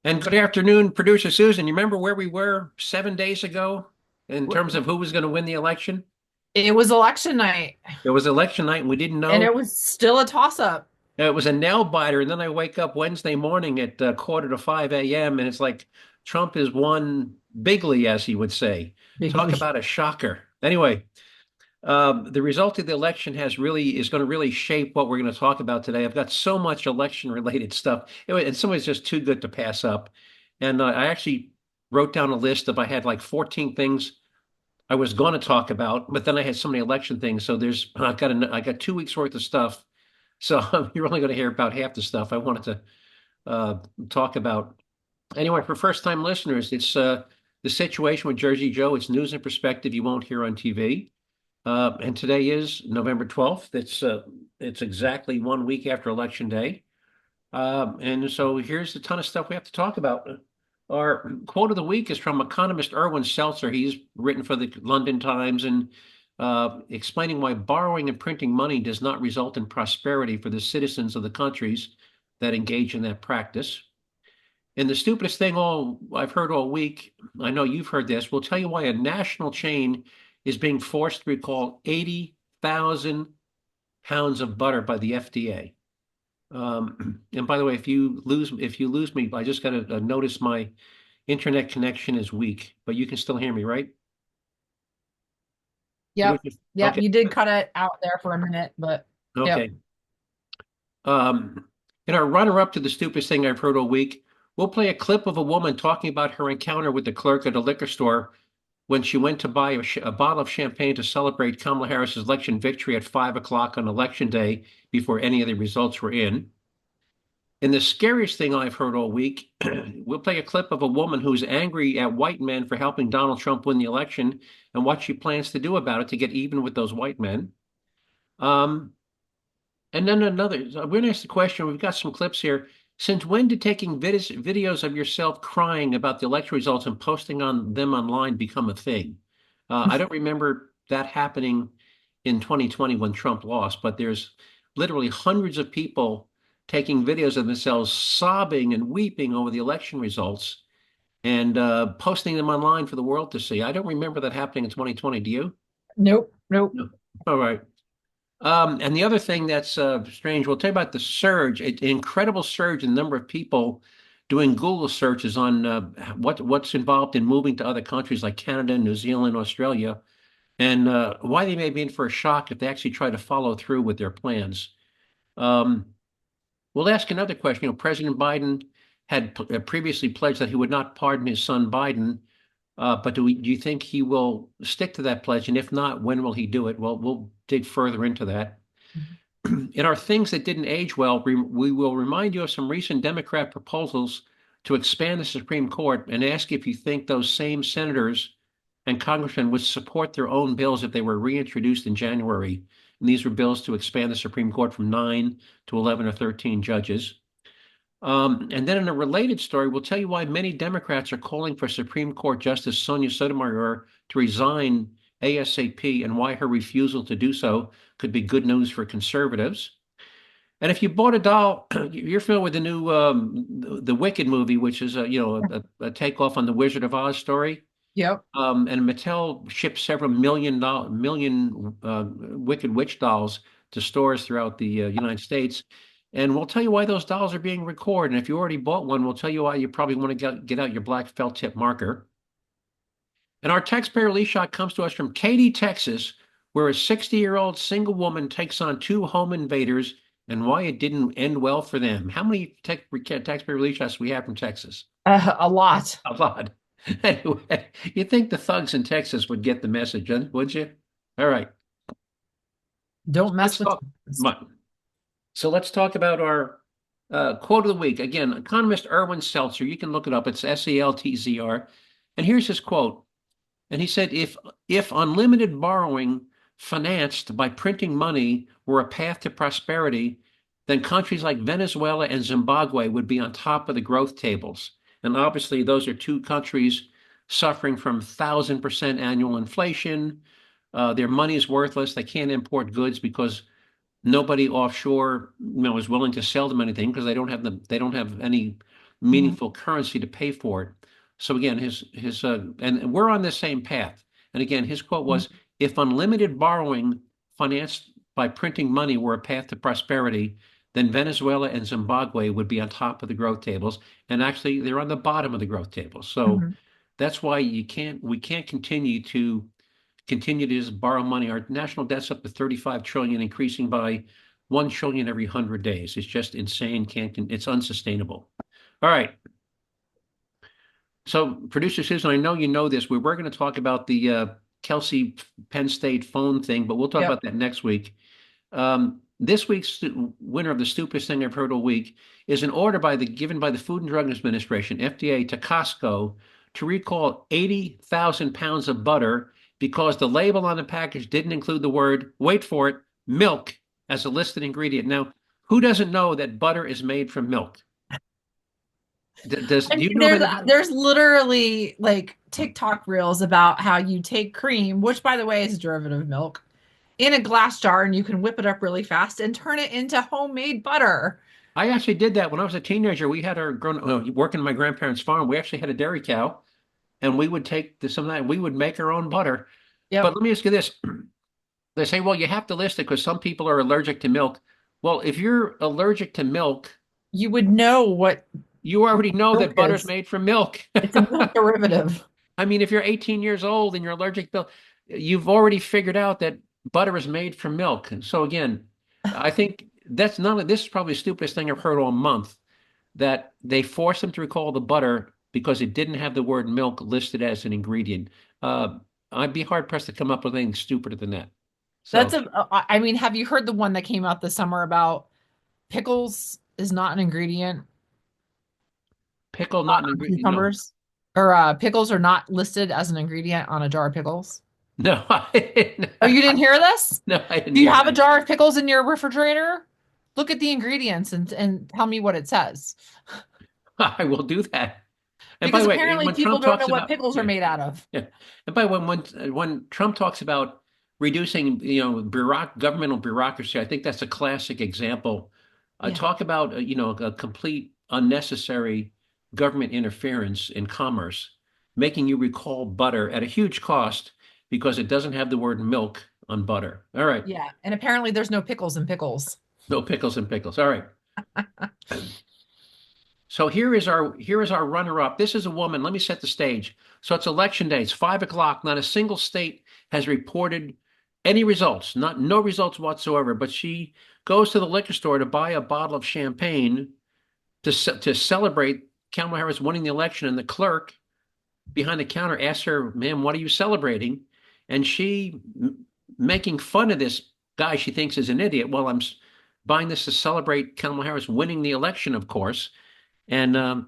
And good afternoon, Producer Susan. You remember where we were 7 days ago in terms of who was going to win the election? It was election night, It was election night, and we didn't and know. it was still a toss-up. It was a nail biter. And then I wake up Wednesday morning at quarter to 5 a.m., and it's like Trump is won bigly, as he would say. Talk Bigly. about a shocker. Anyway, the result of the election is going to really shape what we're going to talk about today. I've got so much election related stuff, and some of it's just too good to pass up. And I actually wrote down a list of I had like 14 things I was going to talk about, but then I had so many election things. So I got 2 weeks worth of stuff. So you're only going to hear about half the stuff I wanted to talk about. Anyway, for first time listeners, it's the situation with Jersey Joe. It's news and perspective you won't hear on TV. And today is November 12th. It's exactly 1 week after Election Day. And so here's a ton of stuff we have to talk about. Our quote of the week is from economist Irwin Seltzer. He's written for the London Times and explaining why borrowing and printing money does not result in prosperity for the citizens of the countries that engage in that practice. And the stupidest thing all I've heard all week, I know you've heard this, will tell you why a national chain is being forced to recall 80,000 pounds of butter by the FDA. And by the way, if you lose me, I just got to notice my internet connection is weak, but you can still hear me, right? Yep. Yep. Okay. You did cut it out there for a minute, but yep. Okay. Um, in our runner-up to the stupidest thing I've heard all week, we'll play a clip of a woman talking about her encounter with the clerk at a liquor store when she went to buy a bottle of champagne to celebrate Kamala Harris's election victory at 5 o'clock on election day before any of the results were in. And the scariest thing I've heard all week, we'll play a clip of a woman who's angry at white men for helping Donald Trump win the election and what she plans to do about it to get even with those white men. Um, and then so we're going to ask the question, we've got some clips here. Since when did taking videos of yourself crying about the election results and posting on them online become a thing? I don't remember that happening in 2020 when Trump lost, but there's literally hundreds of people taking videos of themselves sobbing and weeping over the election results and posting them online for the world to see. I don't remember that happening in 2020. Do you? Nope. Nope. No. All right. And the other thing that's strange, we'll tell you about the surge, an incredible surge in the number of people doing Google searches on what's involved in moving to other countries like Canada, New Zealand, Australia, and why they may be in for a shock if they actually try to follow through with their plans. Um, we'll ask another question. President Biden had previously pledged that he would not pardon his son Biden, but do you think he will stick to that pledge? And if not, when will he do it? Well, we'll dig further into that. In our things that didn't age well, we will remind you of some recent Democrat proposals to expand the Supreme Court and ask if you think those same senators and congressmen would support their own bills if they were reintroduced in January. And these were bills to expand the Supreme Court from 9 to 11 or 13 judges. And then in a related story, we'll tell you why many Democrats are calling for Supreme Court Justice Sonia Sotomayor to resign ASAP and why her refusal to do so could be good news for conservatives. And if you bought a doll, you're familiar with the new the Wicked movie, which is a takeoff on the Wizard of Oz story. Yep. And Mattel shipped several million Wicked Witch dolls to stores throughout the United States. And we'll tell you why those dolls are being recorded. And if you already bought one, we'll tell you why you probably want to get out your black felt tip marker. And our taxpayer relief shot comes to us from Katy, Texas, where a 60-year-old single woman takes on two home invaders and why it didn't end well for them. How many taxpayer relief shots do we have from Texas? A lot. A lot. Anyway, you'd think the thugs in Texas would get the message, would you? All right. Don't mess Let's with. talk. So let's talk about our quote of the week. Again, economist Irwin Seltzer. You can look it up. It's Seltzr. And here's his quote. And he said, if unlimited borrowing financed by printing money were a path to prosperity, then countries like Venezuela and Zimbabwe would be on top of the growth tables. And obviously, those are two countries suffering from 1,000% annual inflation. Their money is worthless. They can't import goods because nobody offshore, is willing to sell them anything because they don't have any Mhm. meaningful currency to pay for it. So again, his and we're on the same path. And again, his quote Mhm. was, "If unlimited borrowing financed by printing money were a path to prosperity, then Venezuela and Zimbabwe would be on top of the growth tables, and actually they're on the bottom of the growth tables." So Mhm. that's why we can't continue to just borrow money. Our national debt's up to 35 trillion, increasing by 1 trillion every 100 days. It's just insane. It's unsustainable. All right. So, producer Susan, I know you know this. We were going to talk about the Kelsey Penn State phone thing, but we'll talk Yep. about that next week. This week's winner of the stupidest thing I've heard all week is an order given by the Food and Drug Administration, FDA, to Costco to recall 80,000 pounds of butter because the label on the package didn't include the word, wait for it, milk as a listed ingredient. Now, who doesn't know that butter is made from milk? I Do mean, you know of anybody? there's literally like TikTok reels about how you take cream, which by the way is a derivative of milk, in a glass jar and you can whip it up really fast and turn it into homemade butter. I actually did that when I was a teenager. We had our working my grandparents' farm. We actually had a dairy cow, and we would take some of that. We would make our own butter. But Yep. let me ask you this: they say, well, you have to list it because some people are allergic to milk. Well, if you're allergic to milk, You would know what you already know milk that butter's is. made from milk. It's a milk derivative. I mean, if you're 18 years old and you're allergic to milk, you've already figured out that butter is made from milk. And so again, I think that's none of this is probably the stupidest thing I've heard all month, that they forced them to recall the butter because it didn't have the word milk listed as an ingredient. I'd be hard pressed to come up with anything stupider than that. That's So a, I mean, have you heard the one that came out this summer about pickles is not an ingredient pickle, not an on ingredient. No, cucumbers? Or pickles are not listed as an ingredient on a jar of pickles? no, I didn't. Oh, you didn't hear this? No, I didn't Do you hear have a that. jar of pickles in your refrigerator? Look at the ingredients and tell me what it says. I will do that. And by Because the way, apparently when people Trump don't know talks what about, pickles are yeah, made out of. yeah, and by the way, when Trump talks about reducing, governmental bureaucracy, I think that's a classic example. Yeah. Talk about, a complete unnecessary government interference in commerce, making you recall butter at a huge cost because it doesn't have the word milk on butter. All right, Yeah. And apparently there's no pickles in pickles. no pickles and pickles. All right. So here is our runner-up. This is a woman. Let me set the stage. So it's election day. It's 5 o'clock. Not a single state has reported any results, no results whatsoever. But she goes to the liquor store to buy a bottle of champagne to celebrate Kamala Harris winning the election. And the clerk behind the counter asks her, "Ma'am, what are you celebrating?" And she, making fun of this guy she thinks is an idiot. Well, buying this to celebrate Kamala Harris winning the election, of course. And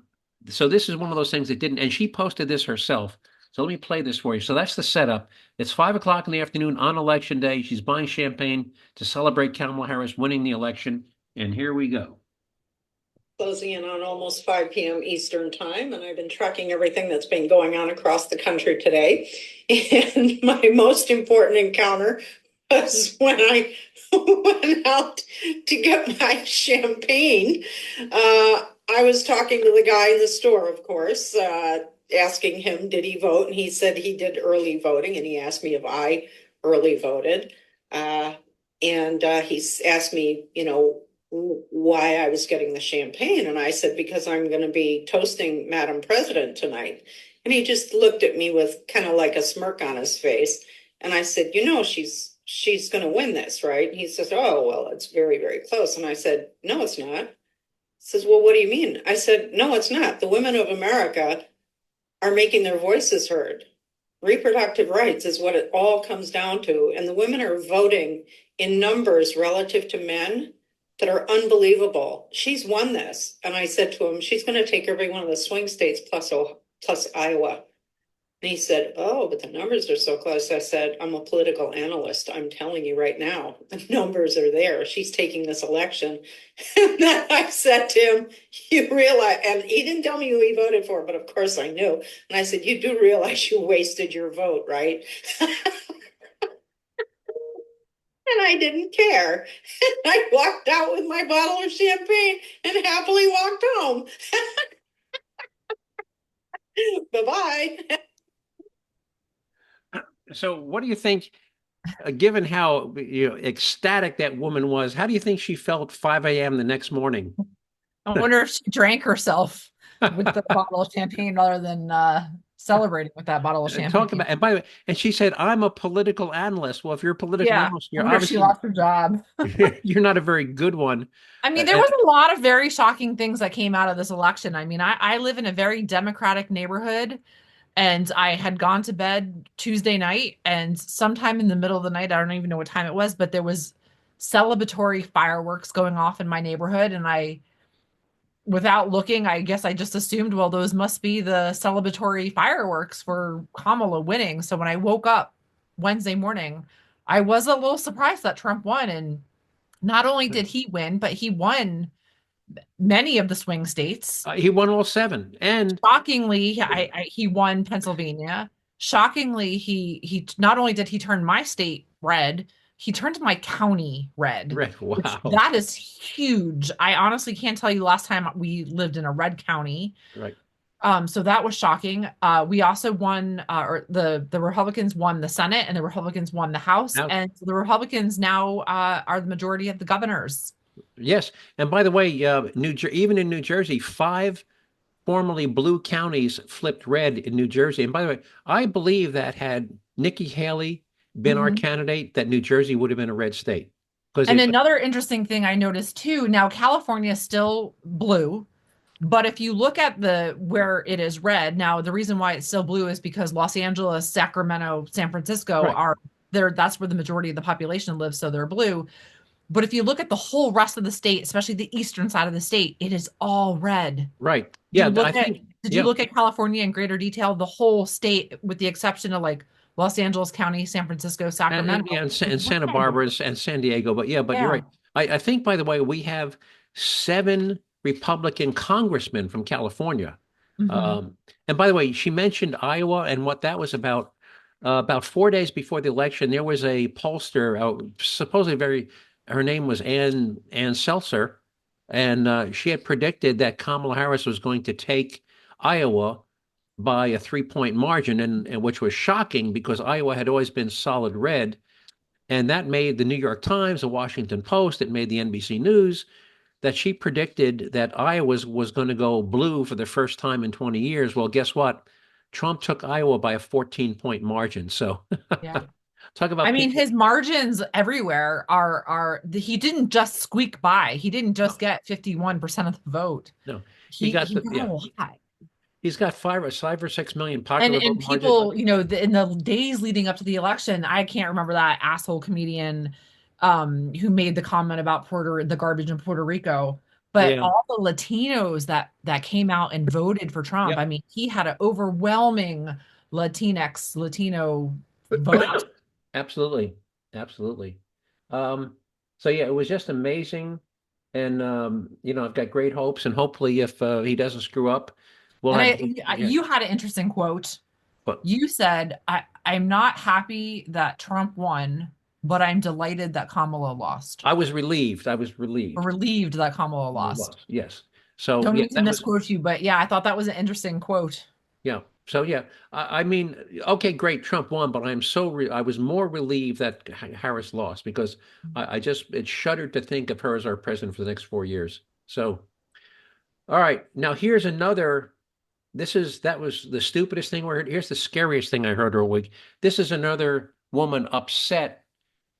so this is one of those things that didn't, and she posted this herself. So let me play this for you. So that's the setup. It's 5 o'clock in the afternoon on election day. She's buying champagne to celebrate Kamala Harris winning the election. And here we go. Closing in on almost 5 p.m. Eastern time, and I've been tracking everything that's been going on across the country today. And my most important encounter was when I went out to get my champagne. I was talking to the guy in the store, of course, asking him, did he vote? And he said he did early voting, and he asked me if I early voted. And he asked me, why I was getting the champagne. And I said, because I'm going to be toasting Madam President tonight. And he just looked at me with kind of like a smirk on his face. And I said, she's going to win this, right? And he says, oh, well, it's very, very close. And I said, no, it's not. He says, well, what do you mean? I said, no, it's not. The women of America are making their voices heard. Reproductive rights is what it all comes down to. And the women are voting in numbers relative to men that are unbelievable. She's won this. And I said to him, she's going to take every one of the swing states plus Iowa. And he said, oh, but the numbers are so close. I said, I'm a political analyst. I'm telling you right now, the numbers are there. She's taking this election. And then I said to him, you realize, and he didn't tell me who he voted for, but of course I knew. And I said, you do realize you wasted your vote, right? And I didn't care. I walked out with my bottle of champagne and happily walked home. Bye-bye. So what do you think, given how ecstatic that woman was, how do you think she felt 5 a.m. the next morning? I wonder if she drank herself with the bottle of champagne rather than celebrating with that bottle of Talk champagne. about, and by the way, and she said, I'm a political analyst. Well, if you're a political Yeah, analyst, I you're wonder if she obviously lost her job. you're not a very good one. I mean, there And was a lot of very shocking things that came out of this election. I mean, I live in a very Democratic neighborhood, and I had gone to bed Tuesday night, and sometime in the middle of the night, I don't even know what time it was, but there was celebratory fireworks going off in my neighborhood, and without looking, I guess I just assumed, well, those must be the celebratory fireworks for Kamala winning. So when I woke up Wednesday morning, I was a little surprised that Trump won. And not only did he win, but he won many of the swing states. he won all seven. And Shockingly, he won Pennsylvania. Shockingly, he not only did he turn my state red, he turned my county red, which wow, that is huge. I honestly can't tell you last time we lived in a red county. right So that was shocking. We also won, or the Republicans won the Senate, and the Republicans won the House, now, and the Republicans now are the majority of the governors. yes. And by the way, even in New Jersey, five formerly blue counties flipped red in New Jersey. And by the way, I believe that had Nikki Haley been our Mhm. candidate, that New Jersey would have been a red state because And it. another interesting thing I noticed too, now California is still blue, but if you look at the where it is red, now the reason why it's still blue is because Los Angeles, Sacramento, San Francisco Right, are there, that's where the majority of the population lives, so they're blue. But if you look at the whole rest of the state, especially the eastern side of the state, it is all red. right. Did Yeah, you I look at think. did you Yeah. look at California in greater detail? The whole state, with the exception of like Los Angeles County, San Francisco, And Sacramento, yeah, is and Santa red. Barbara and San Diego. But yeah, but you're Yeah. right. I think, by the way, we have seven Republican congressmen from California. Hmm. Um, and by the way, she mentioned Iowa and what that was about. About 4 days before the election, there was a pollster, supposedly her name was Ann Seltzer, and she had predicted that Kamala Harris was going to take Iowa by a 3 point margin, and which was shocking because Iowa had always been solid red. And that made the New York Times, the Washington Post, it made the NBC News that she predicted that Iowa was going to go blue for the first time in 20 years. Well, guess what? Trump took Iowa by a 14-point margin. So Yeah. talk I about mean, people. his margins everywhere he didn't just squeak by. He didn't just No, get 51% of the vote. no. He He got got a yeah. lot. He's got 5 or 6 million And popular vote margin. people, in the days leading up to the election, I can't remember that asshole comedian who made the comment about the garbage in Puerto Rico, but Yeah. all the Latinos that came out and voted for Trump. I Yep. mean, he had an overwhelming Latino vote. Absolutely. Absolutely. Um, so yeah, it was just amazing. And I've got great hopes, and hopefully if he doesn't screw up, we'll And have yeah. you had an interesting quote. But You said, I'm not happy that Trump won, but I'm delighted that Kamala lost, I was relieved. I was or relieved. relieved that Kamala He lost. lost. Yes. So Don't yeah, mean to that was misquote you, but yeah, I thought that was an interesting quote. yeah. So yeah, I mean, okay, great, Trump won, but I was more relieved that Harris lost because I just it shuddered to think of her as our president for the next 4 years. So all right, now here's another. That was the stupidest thing we heard. Here's the scariest thing I heard all week. This is another woman upset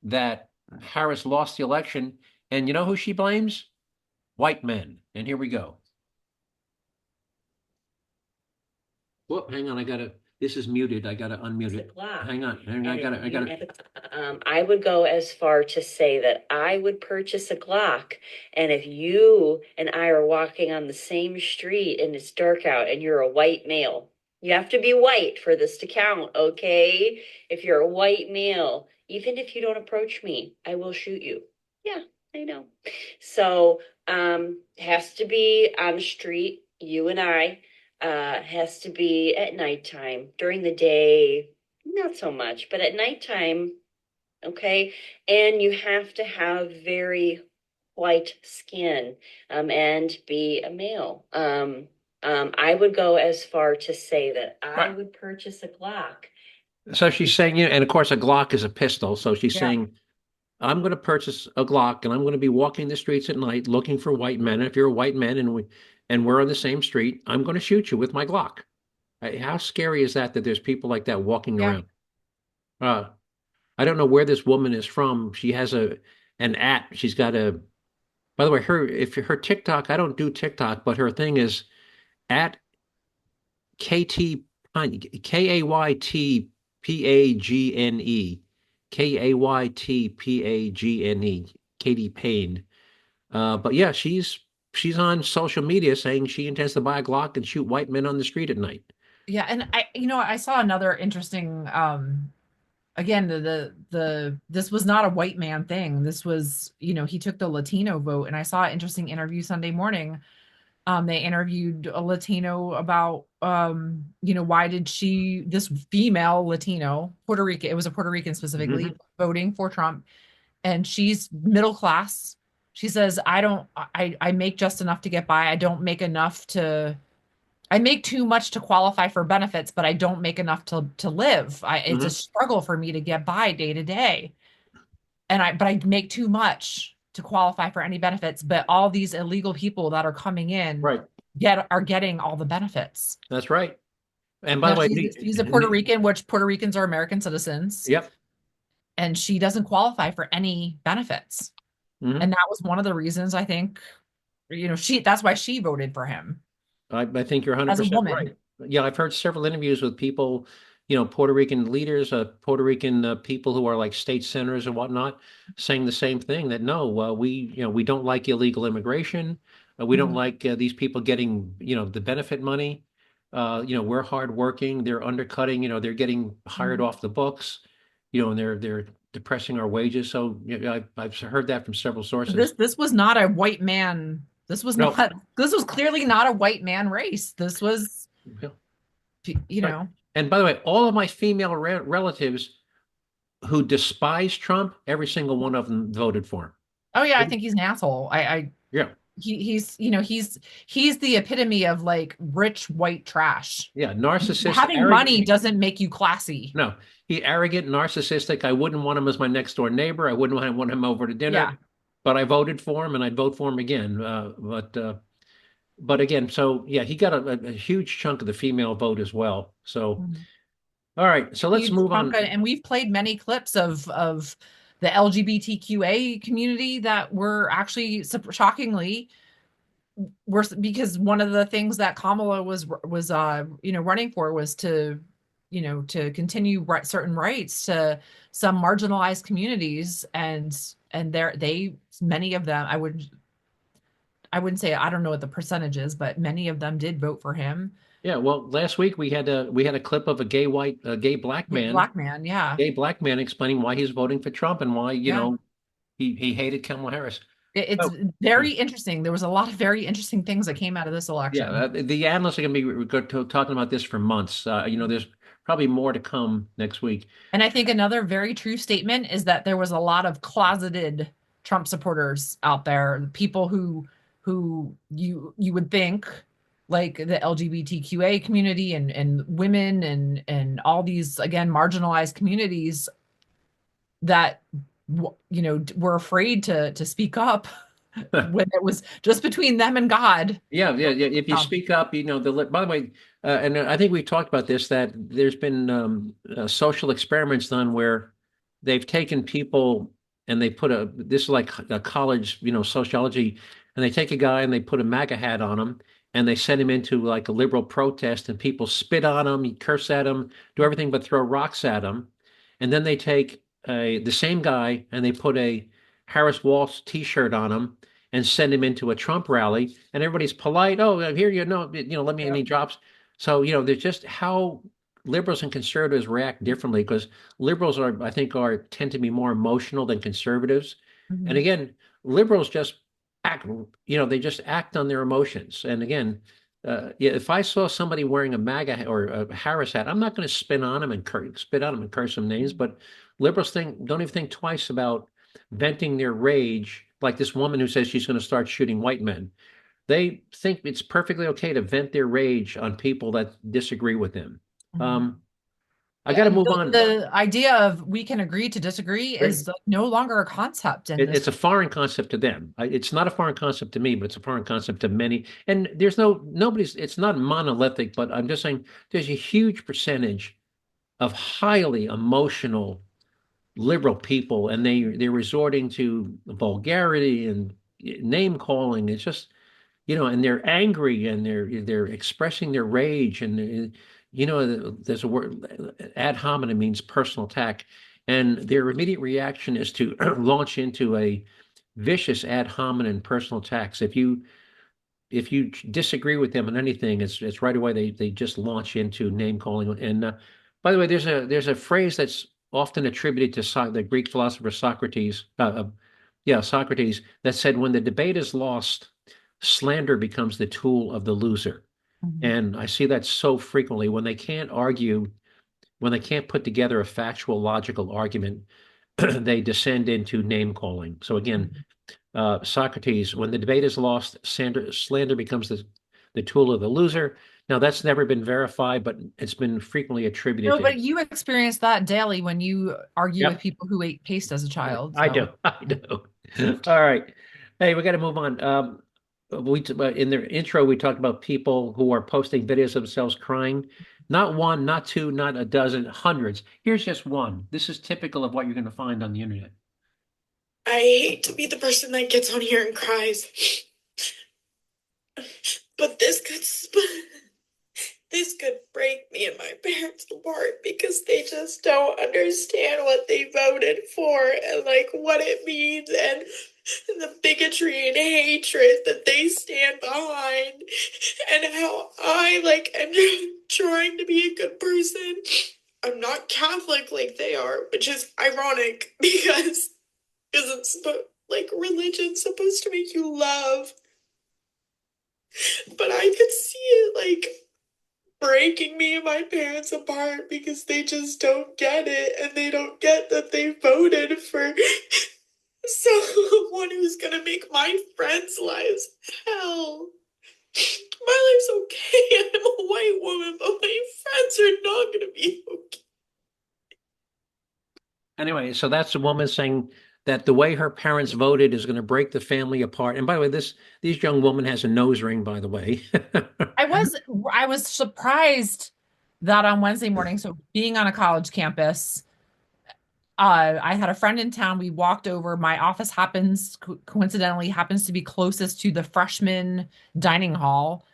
that Harris lost the election, and you know who she blames? White men. And here we go. Whoop, hang on, this is muted. I gotta unmute it. Glock. Hang on, I gotta. I would go as far to say that I would purchase a Glock, and if you and I are walking on the same street and it's dark out and you're a white male, you have to be white for this to count, okay? If you're a white male, even if you don't approach me, I will shoot you. Yeah, I know. So, has to be on the street, you and I. Has to be at nighttime. During the day, not so much, but at nighttime, okay? And you have to have very white skin, and be a male. I would go as far to say that I Right. would purchase a Glock. So she's saying, and of course, a Glock is a pistol. So she's Yeah. saying, I'm going to purchase a Glock and I'm going to be walking the streets at night looking for white men. And if you're a white man and we're on the same street, I'm going to shoot you with my Glock. How scary is that there's people like that walking Yeah. around? Uh, I don't know where this woman is from. She has an at. She's got a. By the way, her TikTok. I don't do TikTok, but her thing is at KT KaytPagne KaytPagne Katie Payne. But yeah, she's on social media saying she intends to buy a Glock and shoot white men on the street at night. Yeah, and I saw another interesting again this was not a white man thing. This was, he took the Latino vote, and I saw an interesting interview Sunday morning. They interviewed a Latino about why did this female Latino, Puerto Rican, it was a Puerto Rican specifically, Mhm. voting for Trump, and she's middle class. She says, I make just enough to get by. I make too much to qualify for benefits, but I don't make enough to live. It's a Mhm. struggle for me to get by day to day. But I make too much to qualify for any benefits. But all these illegal people that are coming in Right. are getting all the benefits. That's right. And by Now the way, she's a Puerto Rican, which Puerto Ricans are American citizens, yep. and she doesn't qualify for any benefits. Mhm. And that was one of the reasons I think, that's why she voted for him I think you're as a 100% woman. right. Yeah, I've heard several interviews with people, Puerto Rican leaders, Puerto Rican people who are like state senators and whatnot, saying the same thing that no, we don't like illegal immigration. We don't Mhm. like these people getting, the benefit money. We're hardworking. They're undercutting. They're getting hired Mhm. off the books. And they're depressing our wages. So I've heard that from several sources. This was not a white man. No, This was clearly not a white man race. This was, yeah, you right. know, And by the way, all of my female relatives who despise Trump, every single one of them voted for oh yeah, I him. think he's an asshole. Yeah, He's the epitome of like rich white trash. yeah, narcissist, Having money arrogant. doesn't make you classy. No, he arrogant, narcissistic. I wouldn't want him as my next door neighbor. I wouldn't want him over to Yeah. dinner, but I voted for him, and I'd vote for him again. But again, so yeah, he got a huge chunk of the female vote as well. So Mhm. all right, so let's Huge move chunk, on. and we've played many clips of the LGBTQA community that were actually shockingly worse, because one of the things that Kamala was running for was to continue certain rights to some marginalized communities, and they many of them, I wouldn't say, I don't know what the percentage is, but many of them did vote for him. Yeah, well, last week we had a clip of a gay Black man, yeah. black man explaining why he's voting for Trump and why, Yeah. he hated Kamala Harris. It's Oh, yeah, very interesting. There was a lot of very interesting things that came out of this yeah. election. The analysts are going to be talking about this for months. There's probably more to come next week. And I think another very true statement is that there was a lot of closeted Trump supporters out there, people who you would think, like the LGBTQA community and women and all these, again, marginalized communities that were afraid to speak up when it was just between them and God. Yeah, yeah, yeah. If you Um, speak up, by the way, and I think we talked about this, that there's been social experiments done where they've taken people and they put this is like a college, sociology, and they take a guy and they put a MAGA hat on him and they send him into like a liberal protest and people spit on him, curse at him, do everything but throw rocks at him. And then they take the same guy and they put a Harris Walsh t-shirt on him and send him into a Trump rally, and everybody's polite. Oh, here you know, let me, and he drops. So, there's just how liberals and conservatives react differently because liberals I think, tend to be more emotional than conservatives. And mhm. again, liberals just act, they just act on their emotions. And again, yeah, if I saw somebody wearing a MAGA or a Harris hat, I'm not going to spit on them and curse some names. But liberals don't even think twice about venting their rage, like this woman who says she's going to start shooting white men. They think it's perfectly okay to vent their rage on people that disagree with them. Mhm. Um, I got Yeah, to and move on. the idea of we can agree to disagree is like no longer a concept in this. It's a foreign concept to them. It's not a foreign concept to me, but it's a foreign concept to many. And there's nobody's, it's not monolithic, but I'm just saying there's a huge percentage of highly emotional liberal people, and they're resorting to vulgarity and name calling. It's just, and they're angry and they're expressing their rage. And there's a word, ad hominem means personal attack, and their immediate reaction is to launch into a vicious ad hominem personal attacks. If you disagree with them on anything, it's right away they just launch into name calling. And by the way, there's a phrase that's often attributed to the Greek philosopher Socrates. Yeah, Socrates, that said, when the debate is lost, slander becomes the tool of the loser. Mhm. And I see that so frequently when they can't argue, when they can't put together a factual, logical argument, they descend into name calling. So again, Mhm. Socrates, when the debate is lost, slander becomes the tool of the loser. Now, that's never been verified, but it's been frequently attributed No, to. but you experience that daily when you argue with Yep, people who ate paste as a child. I do. So I do. All right. Hey, we got to move on. In the intro, we talked about people who are posting videos of themselves crying. Not one, not two, not a dozen, hundreds. Here's just one. This is typical of what you're going to find on the internet. I hate to be the person that gets on here and cries, but this could break me and my parents apart because they just don't understand what they voted for and like what it means and the bigotry and hatred that they stand behind and how I like am trying to be a good person. I'm not Catholic like they are, which is ironic because isn't supposed like religion's supposed to make you love, but I could see it like breaking me and my parents apart because they just don't get it and they don't get that they voted for someone who's gonna make my friends' lives hell. My life's okay. I'm a white woman, but my friends are not gonna be okay. Anyway, so that's a woman saying that the way her parents voted is going to break the family apart. And by the way, this young woman has a nose ring, by the way. I was I was surprised that on Wednesday morning, so being on a college campus, I had a friend in town. We walked over. My office coincidentally happens to be closest to the freshman dining hall.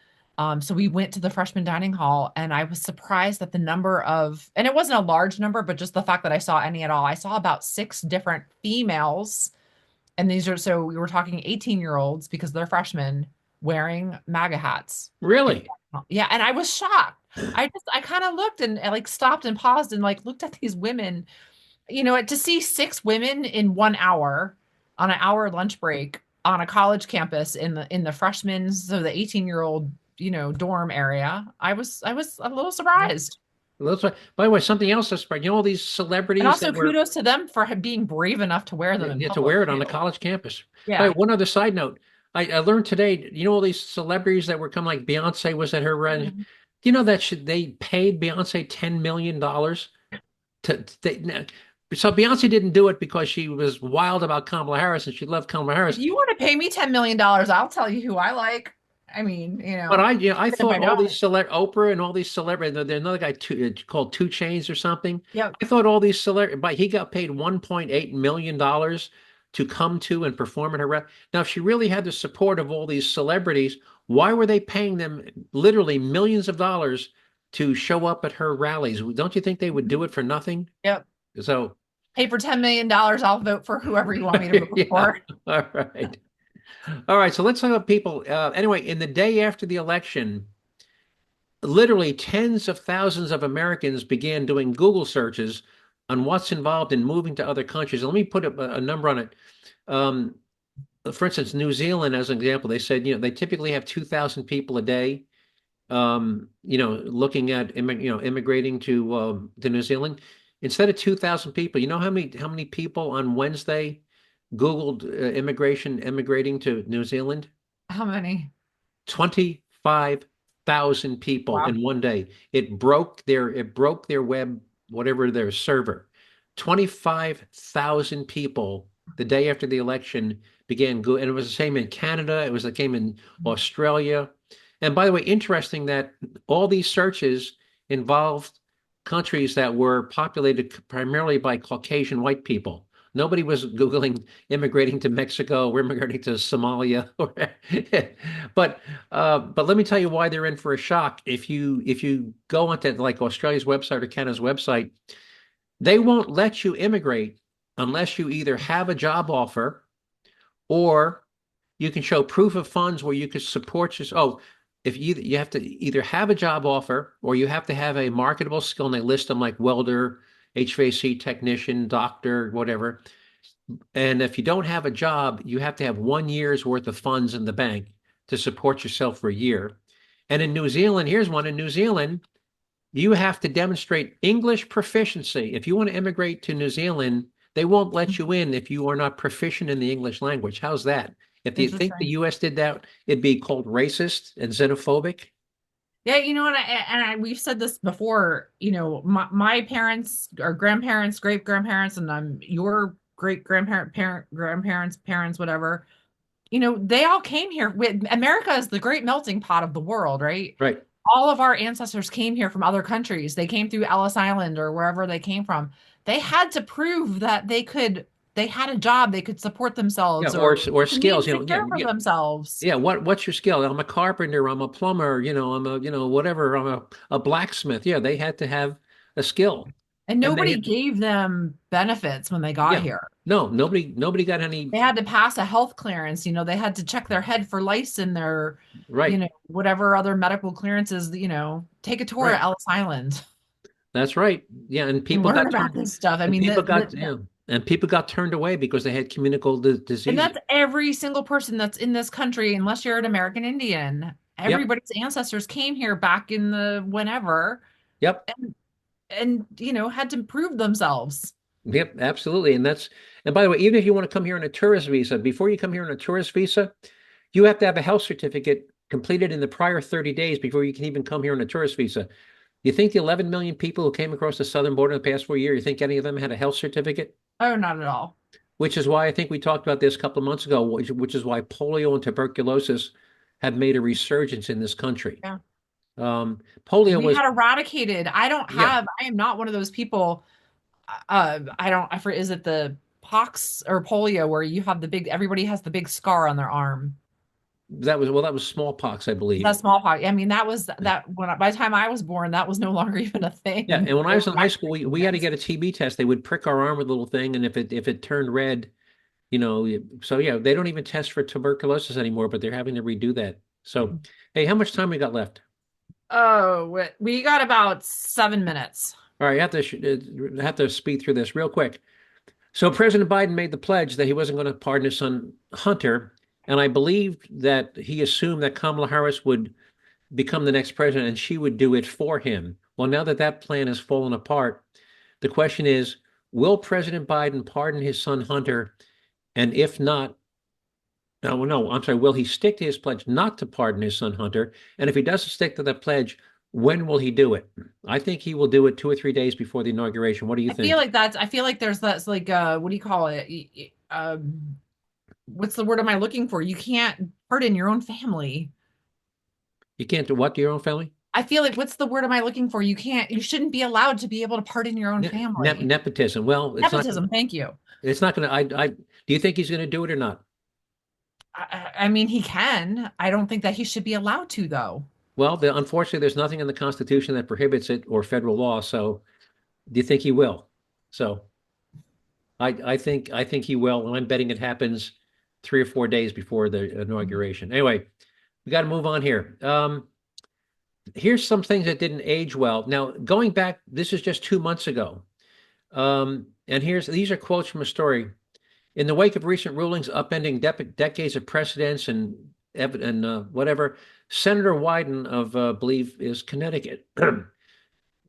So we went to the freshman dining hall, and I was surprised that the number of, and it wasn't a large number, but just the fact that I saw any at all. I saw about six different females, and these are, so we were talking 18-year-olds because they're freshmen wearing MAGA hats. Really? Yeah, and I was shocked. I kind of looked and like stopped and paused and like looked at these women, to see six women in 1 hour on an hour lunch break on a college campus in the freshmen, so the 18-year-old, dorm area. I was a little surprised. By the way, something else that's spread. All these And celebrities also that were kudos to them for being brave enough to wear them in you have to public wear it on too. the college campus. By Yeah. the way, one other side note, I learned today. All these celebrities that were coming, like Beyonce was at her run. Mhm. That they paid Beyonce $10 million to. So Beyonce didn't do it because she was wild about Kamala Harris and she loved Kamala If Harris. you want to pay me $10 million, I'll tell you who I like. I mean, But I if I thought all these don't. Oprah and all these celebrities. There's another guy called Two Chains or something. Yep. I thought all these celebrities, but he got paid $1.8 million to come to and perform in her Now, if she really had the support of all these celebrities, why were they paying them literally millions of dollars to show up at her rallies? Don't you think they would do it for nothing? Yep. So, Hey, for $10 million, I'll vote for whoever you want me to vote yeah. for. All right. All right. So let's talk about people. Anyway, in the day after the election, literally tens of thousands of Americans began doing Google searches on what's involved in moving to other countries. Let me put a number on it. Um, for instance, New Zealand, as an example, they said, they typically have 2,000 people a day, looking at, immigrating to New Zealand. Instead of 2,000 people, you know how many people on Wednesday Googled immigrating to New Zealand? How many? 25,000 people Wow. in one day. It broke their web, whatever their server. 25,000 people the day after the election began go, and it was the same in Canada. It was the same in Australia. And by the way, interesting that all these searches involved countries that were populated primarily by Caucasian white people. Nobody was Googling immigrating to Mexico or immigrating to Somalia. But let me tell you why they're in for a shock. If you go onto like Australia's website or Canada's website, they won't let you immigrate unless you either have a job offer or you can show proof of funds where you could support your. Oh, if you have to either have a job offer or you have to have a marketable skill, and they list them like welder, HVAC technician, doctor, whatever. And if you don't have a job, you have to have 1 year's worth of funds in the bank to support yourself for a year. And in New Zealand, here's one in New Zealand, you have to demonstrate English proficiency. If you want to immigrate to New Zealand, they won't let you in if you are not proficient in the English language. How's that? If you think the Interesting. US did that, it'd be called racist and xenophobic. Yeah, you know what? We've said this before. My parents or grandparents, great grandparents, and your great grandparents, parents, whatever. They all came here. America is the great melting pot of the world, right? Right. All of our ancestors came here from other countries. They came through Ellis Island or wherever they came from. They had to prove that they had a job, they could support Yeah, themselves or the means skills, to yeah, care for yeah. themselves. Yeah, what's your skill? I'm a carpenter, I'm a plumber, I'm a, whatever, I'm a blacksmith. Yeah, they had to have a skill. And And nobody gave them benefits when they got yeah, here. no, nobody got any, They had to pass a health clearance. They had to check their head for lice in their, right, whatever other medical clearances, take a tour right. at Ellis Island That's right. Yeah, and and people learn got about turned, this stuff. I and mean, people got, yeah, and people got turned away because they had communicable and diseases. that's every single person that's in this country, unless you're an American Indian. Yep, Everybody's ancestors came here back in the whenever yep, and had to prove themselves. yep, absolutely. And by the way, even if you want to come here on a tourist visa, before you come here on a tourist visa, you have to have a health certificate completed in the prior 30 days before you can even come here on a tourist visa. You think the 11 million people who came across the southern border in the past 4 years, you think any of them had a health certificate? Oh, not at all. Which is why I think we talked about this a couple of months ago, which is why polio and tuberculosis have made a resurgence in this country. Yeah. Polio We was, had eradicated. yeah, I am not one of those people. I don't, I forget, is it the pox or polio where you have everybody has the big scar on their arm? that was smallpox, I believe. That smallpox. I mean, that was that by the time I was born, that was no longer even a Yeah, thing. and when I They was were in high school, we had to vaccinating get a TB test. They would prick our arm with a little thing, and if it turned red, so yeah, they don't even test for tuberculosis anymore, but they're having to redo that. So, hey, how much time we got left? Oh, we got about 7 minutes. All right, have to speed through this real quick. So President Biden made the pledge that he wasn't going to pardon his son Hunter, and I believe that he assumed that Kamala Harris would become the next president and she would do it for him. Well, now that that plan has fallen apart, the question is, will President Biden pardon his son Hunter? And if not, no, I'm sorry, will he stick to his pledge not to pardon his son Hunter? And if he doesn't stick to that pledge, when will he do it? I think he will do it 2 or 3 days before the inauguration. What do you think? I feel like that's like what do you call it? What's the word am I looking for? You can't pardon your own family. You can't do what to your own family? I feel like what's the word am I looking for? You shouldn't be allowed to be able to pardon your own family. Nepotism. Well, Nepotism, thank you. it's not going to, do you think he's going to do it or not? I mean, he can. I don't think that he should be allowed to, though. Well, unfortunately, there's nothing in the Constitution that prohibits it or federal law. So do you think he will? So I think he will, and I'm betting it happens 3 or 4 days before the inauguration. Anyway, we got to move on here. Here's some things that didn't age well. Now, going back, this is just 2 months ago. And these are quotes from a story. In the wake of recent rulings upending decades of precedents and whatever, Senator Wyden of, believe is Connecticut,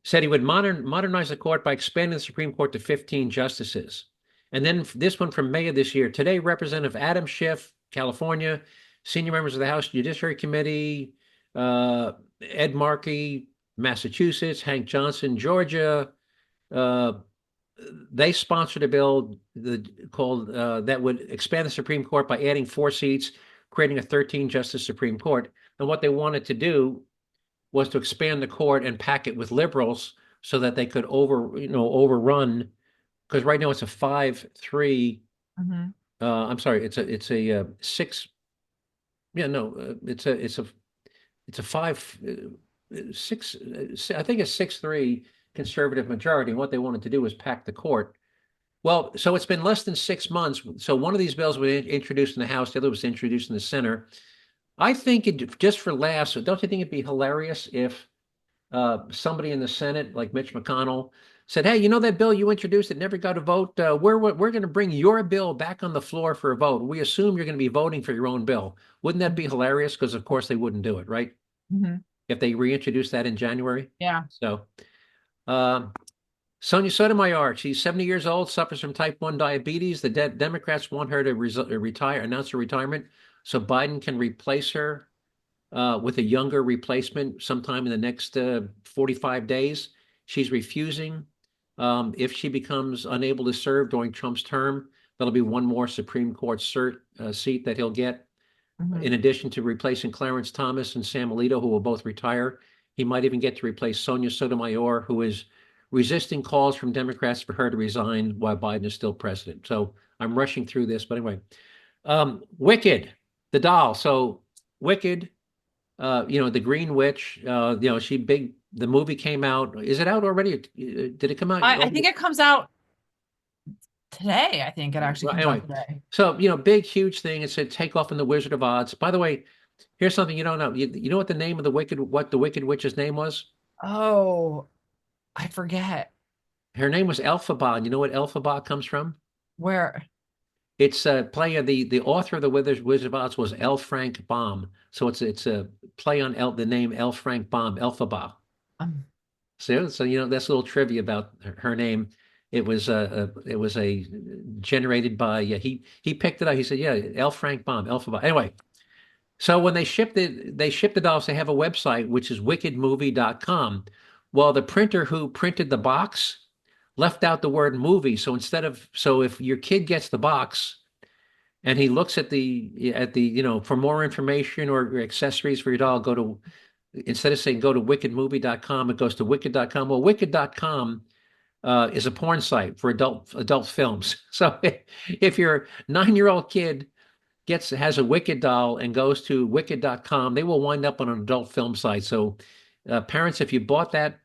said he would modernize the court by expanding the Supreme Court to 15 justices. And then this one from May of this year. Today, Representative Adam Schiff, California, Senior members of the House Judiciary Committee, Ed Markey, Massachusetts, Hank Johnson, Georgia. They sponsored a bill called that would expand the Supreme Court by adding 4 seats, creating a 13-justice Supreme Court. And what they wanted to do was to expand the court and pack it with liberals so that they could overrun, because right now it's a 5-3. I'm sorry, it's a 6. Yeah, no, it's a 5-6. I think it's 6-3 conservative majority. And what they wanted to do was pack the court. Well, so it's been less than 6 months. So one of these bills was introduced in the House, the other was introduced in the Senate. I think just for laughs, don't you think it'd be hilarious if somebody in the Senate, like Mitch McConnell, said, "Hey, you know that bill you introduced that never got a vote? We're going to bring your bill back on the floor for a vote. We assume you're going to be voting for your own bill." Wouldn't that be hilarious? Because of course they wouldn't do it, right? If they reintroduced that in January. Yeah. So, Sonia Sotomayor, she's 70 years old, suffers from type 1 diabetes. The Democrats want her to retire, announce her retirement, so Biden can replace her with a younger replacement sometime in the next 45 days. She's refusing. If she becomes unable to serve during Trump's term, there'll be one more Supreme Court seat that he'll get. In addition to replacing Clarence Thomas and Sam Alito, who will both retire. He might even get to replace Sonia Sotomayor, who is resisting calls from Democrats for her to resign while Biden is still president. So I'm rushing through this, but anyway. Wicked, the doll. So Wicked, the Green Witch, the movie came out. Is it out already? Did it come out? I think it comes out today. I think it actually comes out today. So, big, huge thing. It said take off in the Wizard of Oz. By the way, here's something you don't know. You know what the name of the Wicked Witch's name was? Oh, I forget. Her name was Elphaba. And you know what Elphaba comes from? Where? It's a play of the author of the Wizard of Oz was L. Frank Baum. So it's a play on the name L. Frank Baum, Elphaba. So that's a little trivia about her name. It was generated by he picked it up. He said, yeah, L. Frank Baum, Elphaba. Anyway, so when they ship the dolls, they have a website which is wickedmovie.com. Well, the printer who printed the box left out the word movie. So if your kid gets the box and he looks at for more information or accessories for your doll, instead of saying go to wickedmovie.com, it goes to wicked.com. Well, wicked.com is a porn site for adult films. So if your 9-year-old kid has a Wicked doll and goes to wicked.com, they will wind up on an adult film site. So parents, if you bought that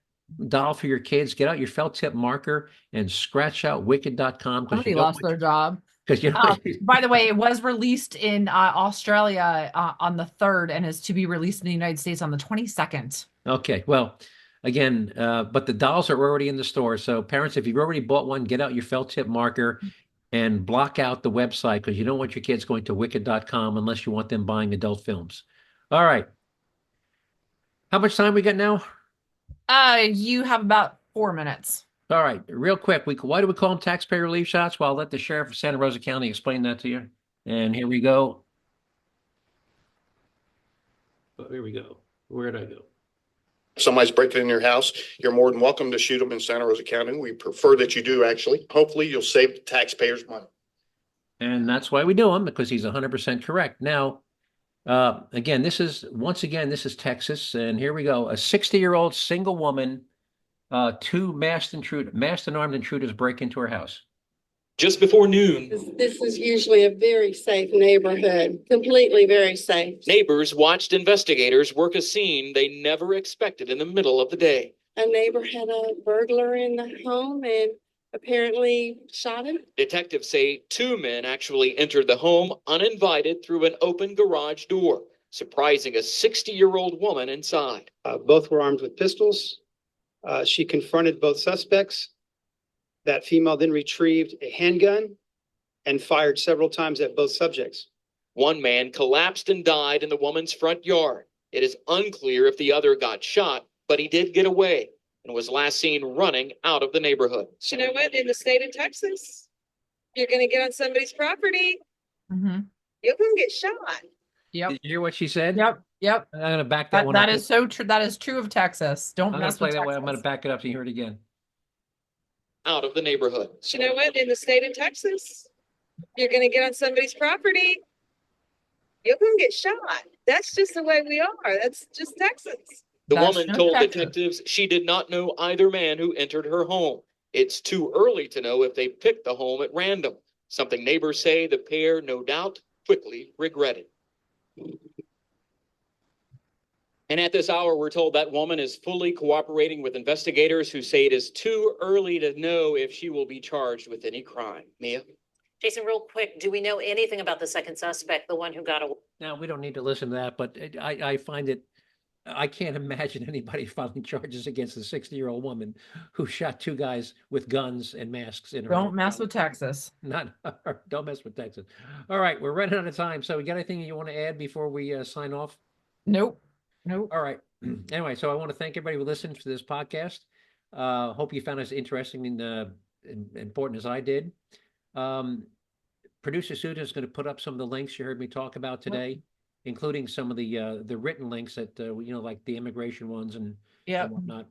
doll for your kids, get out your felt tip marker and scratch out wicked.com. Somebody lost their job. By the way, it was released in Australia on the 3rd and is to be released in the United States on the 22nd. Okay, well, again, but the dolls are already in the store. So parents, if you've already bought one, get out your felt tip marker and block out the website, because you don't want your kids going to wicked.com unless you want them buying adult films. All right. How much time we got now? You have about 4 minutes. All right, real quick. Why do we call them taxpayer relief shots? Well, I'll let the sheriff of Santa Rosa County explain that to you. And here we go. Oh, here we go. Where did I go? If somebody's breaking in your house, you're more than welcome to shoot them in Santa Rosa County. We prefer that you do, actually. Hopefully, you'll save the taxpayers money. And that's why we do them, because he's 100% correct. Now, again, this is Texas. And here we go. A 60-year-old single woman, 2 masked and armed intruders break into her house. Just before noon. This is usually a very safe neighborhood, completely very safe. Neighbors watched investigators work a scene they never expected in the middle of the day. A neighbor had a burglar in the home and apparently shot him. Detectives say 2 men actually entered the home uninvited through an open garage door, surprising a 60-year-old woman inside. Both were armed with pistols. She confronted both suspects. That female then retrieved a handgun and fired several times at both subjects. One man collapsed and died in the woman's front yard. It is unclear if the other got shot, but he did get away and was last seen running out of the neighborhood. You know what? In the state of Texas, you're going to get on somebody's property. Mm-hmm. You're going to get shot. Yep. Did you hear what she said? Yep. Yep. I'm going to back that one That up. is so true. That is true of Texas. Don't I'm going to mess play with that way. Texas. I'm going to back it up so you hear it again. Out of the neighborhood. You know what? In the state of Texas, you're gonna get on somebody's property, you're gonna get shot. That's just the way we are. That's just Texas. The That's woman just told Texas. detectives she did not know either man who entered her home. It's too early to know if they picked the home at random, something neighbors say the pair, no doubt, quickly regretted. And at this hour, we're told that woman is fully cooperating with investigators who say it is too early to know if she will be charged with any crime. Mia? Jason, real quick, do we know anything about the second suspect, the one who got away? Now, we don't need to listen to that, but I find it, I can't imagine anybody filing charges against a 60-year-old woman who shot two guys with guns and masks in her Don't home. mess with Texas. Don't mess with Texas. All right, we're running out of time. So, we got anything you want to add before we sign off? Nope. Nope. All right. Anyway, so I want to thank everybody who listened to this podcast. Hope you found it as interesting and important as I did. Producer Susan is going to put up some of the links you heard me talk about today, including some of the written links that like the immigration ones and whatnot.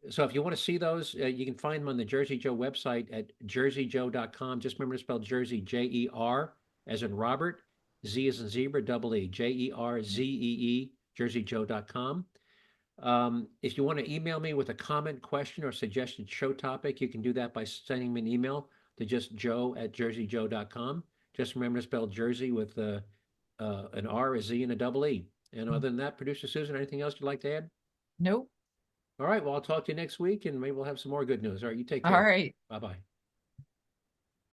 So if you want to see those, you can find them on the Jerzee Joe website at jerzeejoe.com. Just remember to spell Jersey J-E-R as in Robert, Z as in zebra, double E, Jerzee, jerzeejoe.com. If you want to email me with a comment, question, or suggested show topic, you can do that by sending me an email to just joe@jerzeejoe.com. Just remember to spell Jersey with an R, a Z, and a double E. And other than that, Producer Susan, anything else you'd like to add? Nope. All right. Well, I'll talk to you next week, and maybe we'll have some more good news. All right. You take care. All right. Bye-bye.